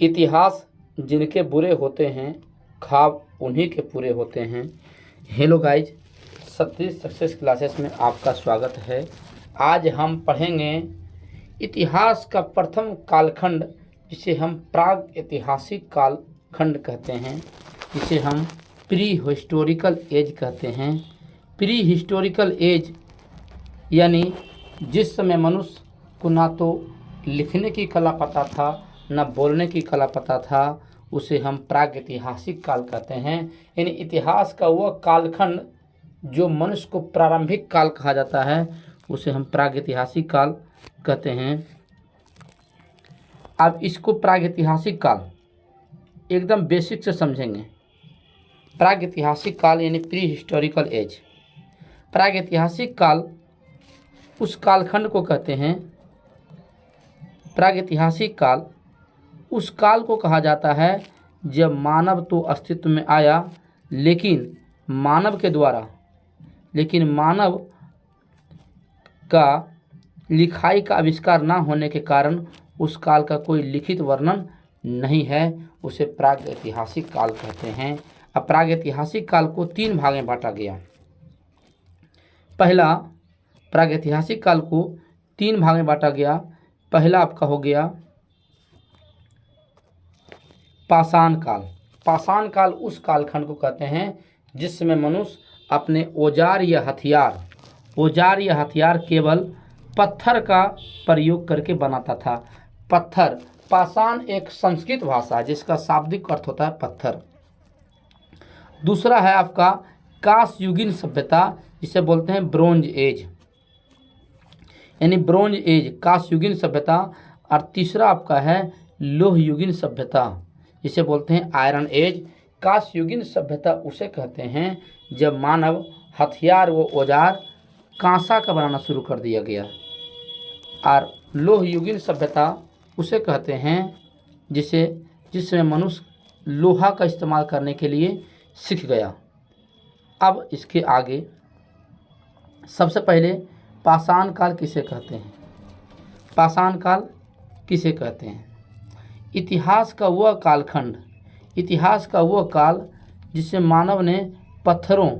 इतिहास जिनके बुरे होते हैं, ख्वाब उन्हीं के पूरे होते हैं। Hello guys, Satish success classes में आपका स्वागत है। आज हम पढ़ेंगे इतिहास का प्रथम कालखंड, जिसे हम प्राग ऐतिहासिक कालखंड कहते हैं, जिसे हम प्री हिस्टोरिकल एज कहते हैं। प्री हिस्टोरिकल एज यानी जिस समय मनुष्य को ना तो लिखने की कला पता था, न बोलने की कला पता था, उसे हम प्राग ऐतिहासिक काल कहते हैं। यानी इतिहास का वह कालखंड जो मनुष्य को प्रारंभिक काल कहा जाता है, उसे हम प्राग ऐतिहासिक काल कहते हैं। अब इसको प्राग ऐतिहासिक काल एकदम बेसिक से समझेंगे। प्राग ऐतिहासिक काल यानी प्री हिस्टोरिकल एज। प्राग ऐतिहासिक काल उस कालखंड को कहते हैं। प्राग ऐतिहासिक काल उस काल को कहा जाता है जब मानव तो अस्तित्व में आया, लेकिन मानव का लिखाई का आविष्कार ना होने के कारण उस काल का कोई लिखित वर्णन नहीं है। उसे प्राग ऐतिहासिक काल कहते हैं। अब प्राग ऐतिहासिक काल को 3 भाग में बांटा गया। पहला प्राग ऐतिहासिक काल को 3 भाग में बांटा गया। पहला आपका हो गया पाषाण काल। पाषाण काल उस कालखंड को कहते हैं जिस समय मनुष्य अपने औजार या हथियार केवल पत्थर का प्रयोग करके बनाता था। पत्थर, पाषाण एक संस्कृत भाषा है जिसका शाब्दिक अर्थ होता है पत्थर। दूसरा है आपका कांस्ययुगीन सभ्यता, जिसे बोलते हैं ब्रोंज एज, यानी ब्रोंज एज, कांस्ययुगीन सभ्यता। और तीसरा आपका है लोहयुगीन सभ्यता, जिसे बोलते हैं आयरन एज। कांस्ययुगीन सभ्यता उसे कहते हैं जब मानव हथियार व औजार कांसा का बनाना शुरू कर दिया गया। और लोहयुगीन सभ्यता उसे कहते हैं जिसमें मनुष्य लोहा का इस्तेमाल करने के लिए सीख गया। अब इसके आगे सबसे पहले पाषाण काल किसे कहते हैं? पाषाण काल किसे कहते हैं? इतिहास का वह काल जिससे मानव ने पत्थरों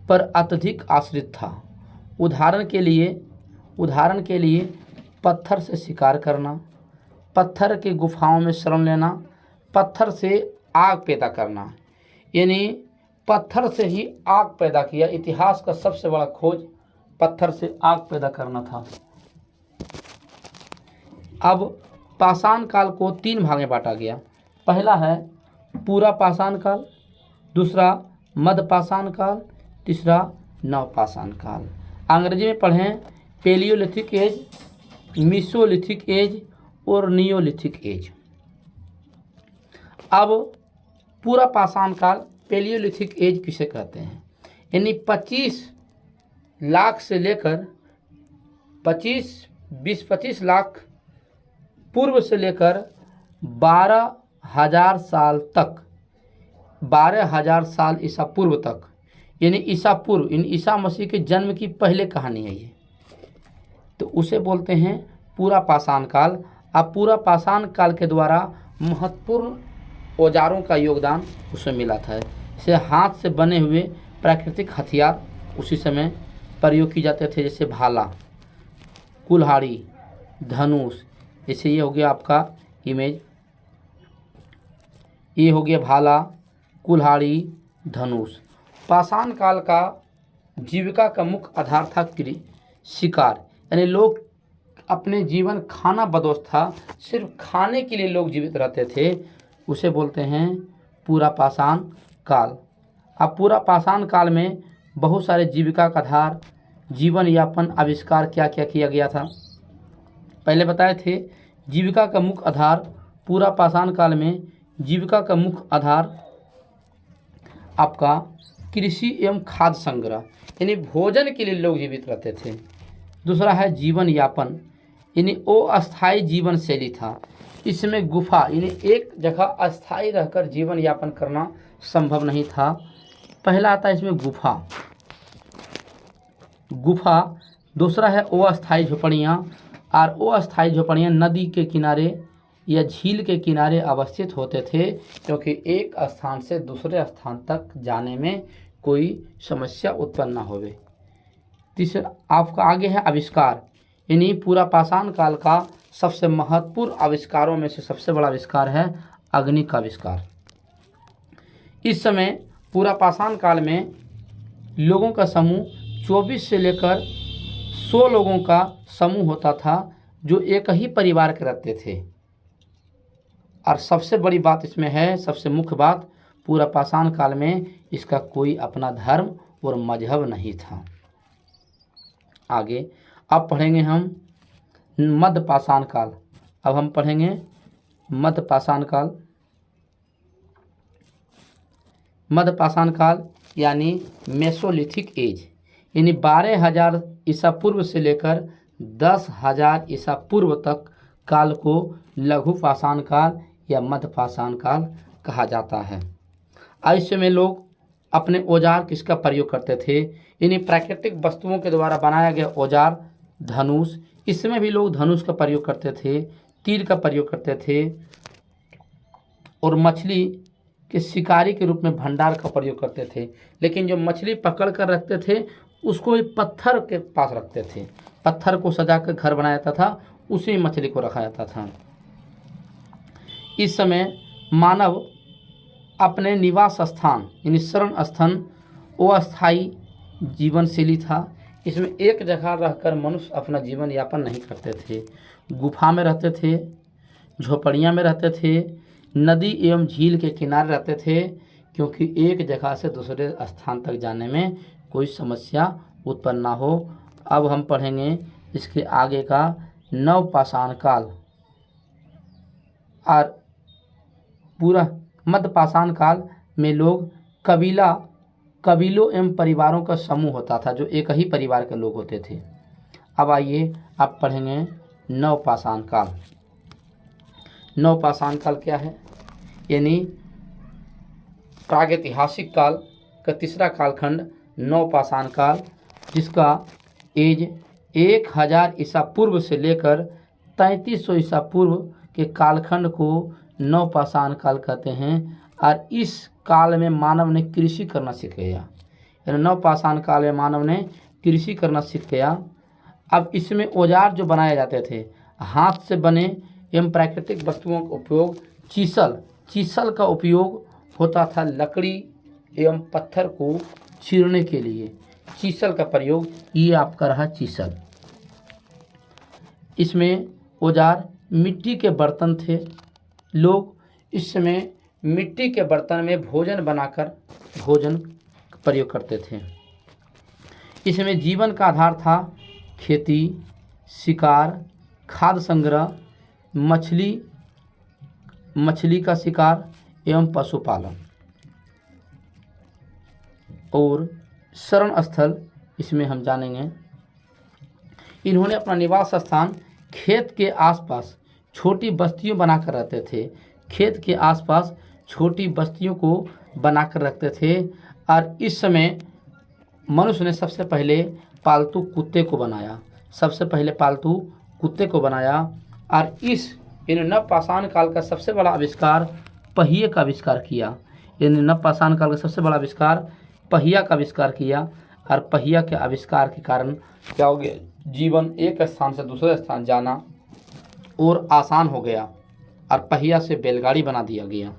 पर अत्यधिक आश्रित था। उदाहरण के लिए पत्थर से शिकार करना, पत्थर के गुफाओं में शरण लेना, पत्थर से आग पैदा करना, यानी पत्थर से ही आग पैदा किया। इतिहास का सबसे बड़ा खोज पत्थर से आग पैदा करना था। अब पाषाण काल को 3 भाग में बांटा गया। पहला है पूरा पाषाण काल, दूसरा मध्य पाषाण काल, तीसरा नवपाषाण काल। अंग्रेजी में पढ़ें पैलियोलिथिक एज, मीसोलिथिक एज और नियोलिथिक एज। अब पूरा पाषाण काल, पैलियोलिथिक एज किसे कहते हैं? यानी 25 लाख से लेकर 25 लाख पूर्व से लेकर 12,000 साल तक, 12,000 साल ईसा पूर्व तक, यानी ईसा मसीह के जन्म की पहले कहानी है ये, तो उसे बोलते हैं पूरा पाषाण काल। अब पूरा पाषाण काल के द्वारा महत्वपूर्ण औजारों का योगदान उसमें मिला था। जैसे हाथ से बने हुए प्राकृतिक हथियार उसी समय प्रयोग किए जाते थे, जैसे भाला, कुल्हाड़ी, धनुष। जैसे ये हो गया आपका इमेज, ये हो गया भाला, कुल्हाड़ी, धनुष। पाषाण काल का जीविका का मुख्य आधार था शिकार, यानी लोग अपने जीवन खाना बदोश था, सिर्फ खाने के लिए लोग जीवित रहते थे। उसे बोलते हैं पूरा पाषाण काल। अब पूरा पाषाण काल में बहुत सारे जीविका का आधार, जीवन यापन, आविष्कार क्या क्या किया गया था। पहले बताए थे जीविका का मुख्य आधार पूरा पाषाण काल में, जीविका का मुख्य आधार आपका कृषि एवं खाद्य संग्रह, यानी भोजन के लिए लोग जीवित रहते थे। दूसरा है जीवन यापन, यानी अस्थायी जीवन शैली था। इसमें गुफा, यानी एक जगह अस्थायी रहकर जीवन यापन करना संभव नहीं था। पहला आता है इसमें गुफा। दूसरा है अस्थायी झोपड़ियाँ, और अस्थायी झोपड़ियाँ नदी के किनारे या झील के किनारे अवस्थित होते थे, क्योंकि एक स्थान से दूसरे स्थान तक जाने में कोई समस्या उत्पन्न न होवे। तीसरा आपका आगे है आविष्कार, यानी पूरा पाषाण काल का सबसे महत्वपूर्ण आविष्कारों में से सबसे बड़ा आविष्कार है अग्नि का आविष्कार। इस समय पूरा पाषाण काल में लोगों का समूह 24 से लेकर 100 लोगों का समूह होता था, जो एक ही परिवार के रहते थे। और सबसे बड़ी बात इसमें है, सबसे मुख्य बात, पूरा पाषाण काल में इसका कोई अपना धर्म और मजहब नहीं था। आगे अब पढ़ेंगे हम मध्य पाषाण काल। अब हम पढ़ेंगे मध्य पाषाण काल। मध्य पाषाण काल यानी मेसोलिथिक एज, यानी 12,000 ईसा पूर्व से लेकर 10,000 ईसा पूर्व तक काल को लघु पाषाण काल या मध्य पाषाण काल कहा जाता है। ऐसे में लोग अपने औजार किसका प्रयोग करते थे, यानी प्राकृतिक वस्तुओं के द्वारा बनाया गया औजार धनुष, इसमें भी लोग धनुष का प्रयोग करते थे, तीर का प्रयोग करते थे, और मछली के शिकारी के रूप में भंडार का प्रयोग करते थे। लेकिन जो मछली पकड़ कर रखते थे उसको भी पत्थर के पास रखते थे, पत्थर को सजा कर घर बनाया जाता था, उसी मछली को रखा जाता था। इस समय मानव अपने निवास स्थान यानी शरण स्थान अस्थायी जीवन शैली था। इसमें एक जगह रहकर मनुष्य अपना जीवन यापन नहीं करते थे, गुफा में रहते थे, झोपड़ियाँ में रहते थे, नदी एवं झील के किनारे रहते थे, क्योंकि एक जगह से दूसरे स्थान तक जाने में कोई समस्या उत्पन्न ना हो। अब हम पढ़ेंगे इसके आगे का नव पाषाण काल। और पूरा मध्य पाषाण काल में लोग कबीलों एवं परिवारों का समूह होता था, जो एक ही परिवार के लोग होते थे। अब आइए आप पढ़ेंगे नव पाषाण काल। नव पाषाण काल क्या है, यानी प्रागैतिहासिक काल का तीसरा कालखंड नव पाषाण काल, जिसका एज 1000 ईसा पूर्व से लेकर 3300 ईसा पूर्व के कालखंड को नव पाषाण काल कहते हैं। और इस काल में मानव ने कृषि करना सीख गया, यानी नव पाषाण काल में मानव ने कृषि करना सीख गया। अब इसमें औजार जो बनाए जाते थे, हाथ से बने एवं प्राकृतिक वस्तुओं का उपयोग, चीसल का उपयोग होता था लकड़ी एवं पत्थर को चीरने के लिए, चीसल का प्रयोग, ये आपका रहा चीसल। इसमें औजार मिट्टी के बर्तन थे, लोग इस समय मिट्टी के बर्तन में भोजन बनाकर भोजन प्रयोग करते थे। इसमें जीवन का आधार था खेती, शिकार, खाद्य संग्रह, मछली का शिकार एवं पशुपालन, और शरण स्थल इसमें हम जानेंगे। इन्होंने अपना निवास स्थान खेत के आसपास छोटी बस्तियों बनाकर रहते थे, खेत के आसपास छोटी बस्तियों को बनाकर रखते थे। और इस समय मनुष्य ने सबसे पहले पालतू कुत्ते को बनाया, और इस नव पाषाण काल का सबसे बड़ा आविष्कार पहिए का आविष्कार किया। यानी नव पाषाण काल का सबसे बड़ा आविष्कार पहिया का आविष्कार किया, और पहिया के आविष्कार के कारण क्या हो गया, जीवन एक स्थान से दूसरे स्थान जाना और आसान हो गया, और पहिया से बैलगाड़ी बना दिया गया।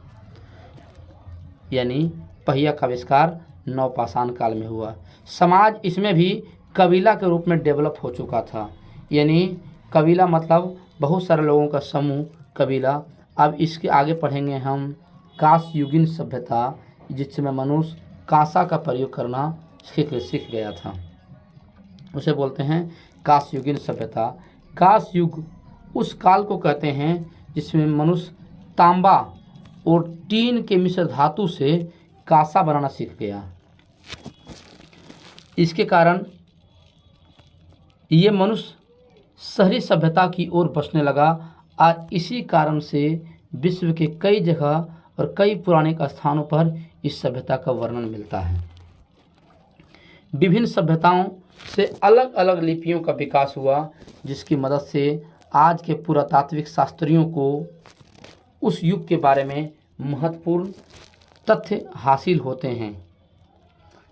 यानी पहिया का आविष्कार नव पाषाण काल में हुआ। समाज इसमें भी कबीला के रूप में डेवलप हो चुका था, यानी कबीला मतलब बहुत सारे लोगों का समूह, कबीला। अब इसके आगे पढ़ेंगे हम कांस्ययुगीन सभ्यता, जिसमें मनुष्य कांसा का प्रयोग करना सीख गया था, उसे बोलते हैं कांस्ययुगीन सभ्यता। कांस्य युग उस काल को कहते हैं जिसमें मनुष्य तांबा और टीन के मिश्र धातु से कांसा बनाना सीख गया। इसके कारण ये मनुष्य शहरी सभ्यता की ओर बढ़ने लगा, और इसी कारण से विश्व के कई जगह और कई पौराणिक स्थानों पर इस सभ्यता का वर्णन मिलता है। विभिन्न सभ्यताओं से अलग अलग लिपियों का विकास हुआ, जिसकी मदद से आज के पुरातात्विक शास्त्रियों को उस युग के बारे में महत्वपूर्ण तथ्य हासिल होते हैं।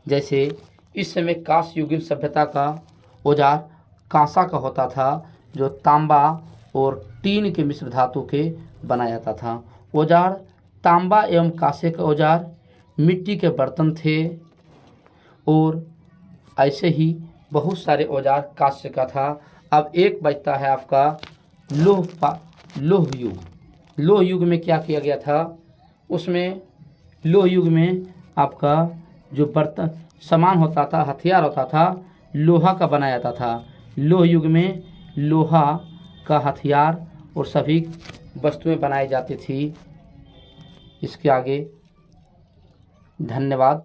जैसे इस समय कांस्य युगीन सभ्यता का औजार कांसा का होता था, जो तांबा और टीन के मिश्र धातु के बनाया जाता था। औजार तांबा एवं कांसे के औजार, मिट्टी के बर्तन थे और ऐसे ही बहुत सारे औजार कांस्य का था। अब एक बचता है आपका लोह युग। लोह युग में क्या किया गया था? उसमें लोह युग में आपका जो बर्तन सामान होता था, हथियार होता था, लोहा का बनाया जाता था। लोह युग में लोहा का हथियार और सभी वस्तुएं बनाई जाती थी। इसके आगे धन्यवाद।